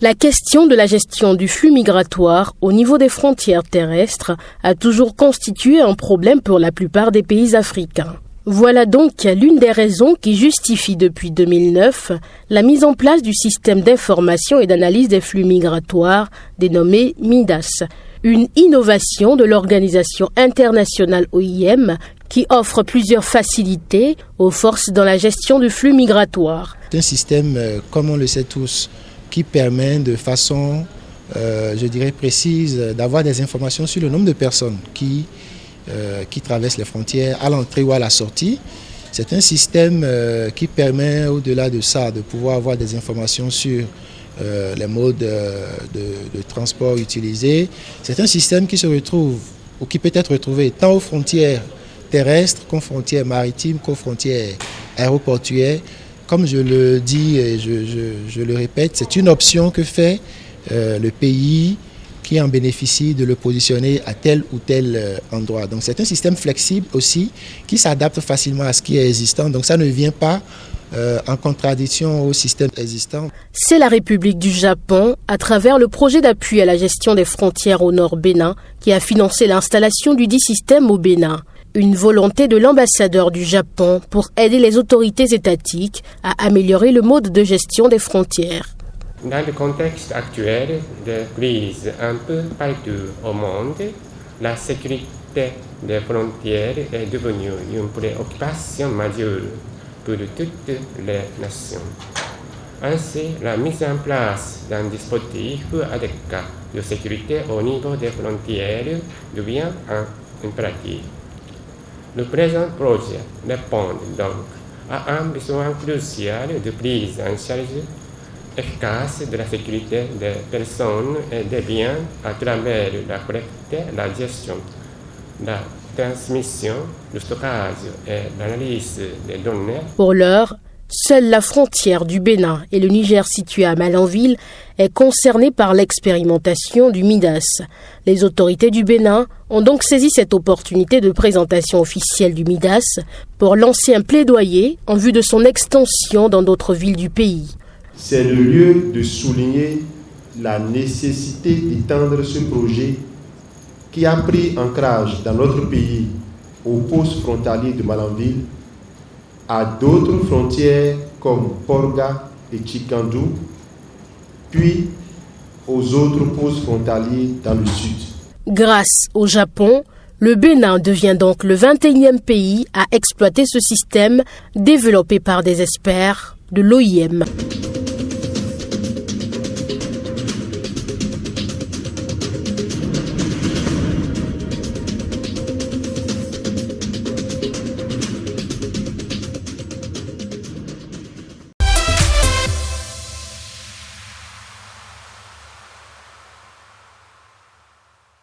La question de la gestion du flux migratoire au niveau des frontières terrestres a toujours constitué un problème pour la plupart des pays africains. Voilà donc l'une des raisons qui justifie depuis 2009 la mise en place du système d'information et d'analyse des flux migratoires dénommé MIDAS, une innovation de l'Organisation internationale OIM qui offre plusieurs facilités aux forces dans la gestion du flux migratoire. C'est un système, comme on le sait tous, qui permet de façon, précise, d'avoir des informations sur le nombre de personnes qui traversent les frontières à l'entrée ou à la sortie. C'est un système qui permet, au-delà de ça, de pouvoir avoir des informations sur les modes de transport utilisés. C'est un système qui se retrouve, ou qui peut être retrouvé tant aux frontières terrestres qu'aux frontières maritimes, qu'aux frontières aéroportuaires. Comme je le dis et je le répète, c'est une option que fait le pays qui en bénéficie de le positionner à tel ou tel endroit. Donc c'est un système flexible aussi qui s'adapte facilement à ce qui est existant. Donc ça ne vient pas en contradiction au système existant. C'est la République du Japon, à travers le projet d'appui à la gestion des frontières au nord Bénin, qui a financé l'installation du dit système au Bénin. Une volonté de l'ambassadeur du Japon pour aider les autorités étatiques à améliorer le mode de gestion des frontières. Dans le contexte actuel de crise un peu partout au monde, la sécurité des frontières est devenue une préoccupation majeure pour toutes les nations. Ainsi, la mise en place d'un dispositif adéquat de sécurité au niveau des frontières devient un impératif. Le présent projet répond donc à un besoin crucial de prise en charge efficace de la sécurité des personnes et des biens à travers la collecte, la gestion, la transmission, le stockage et l'analyse des données. Pour l'heure, seule la frontière du Bénin et le Niger situé à Malanville est concernée par l'expérimentation du MIDAS. Les autorités du Bénin ont donc saisi cette opportunité de présentation officielle du MIDAS pour lancer un plaidoyer en vue de son extension dans d'autres villes du pays. C'est le lieu de souligner la nécessité d'étendre ce projet qui a pris ancrage dans notre pays au poste frontalier de Malanville à d'autres frontières comme Porga et Tchikandou, puis aux autres postes frontaliers dans le sud. Grâce au Japon, le Bénin devient donc le 21e pays à exploiter ce système développé par des experts de l'OIM.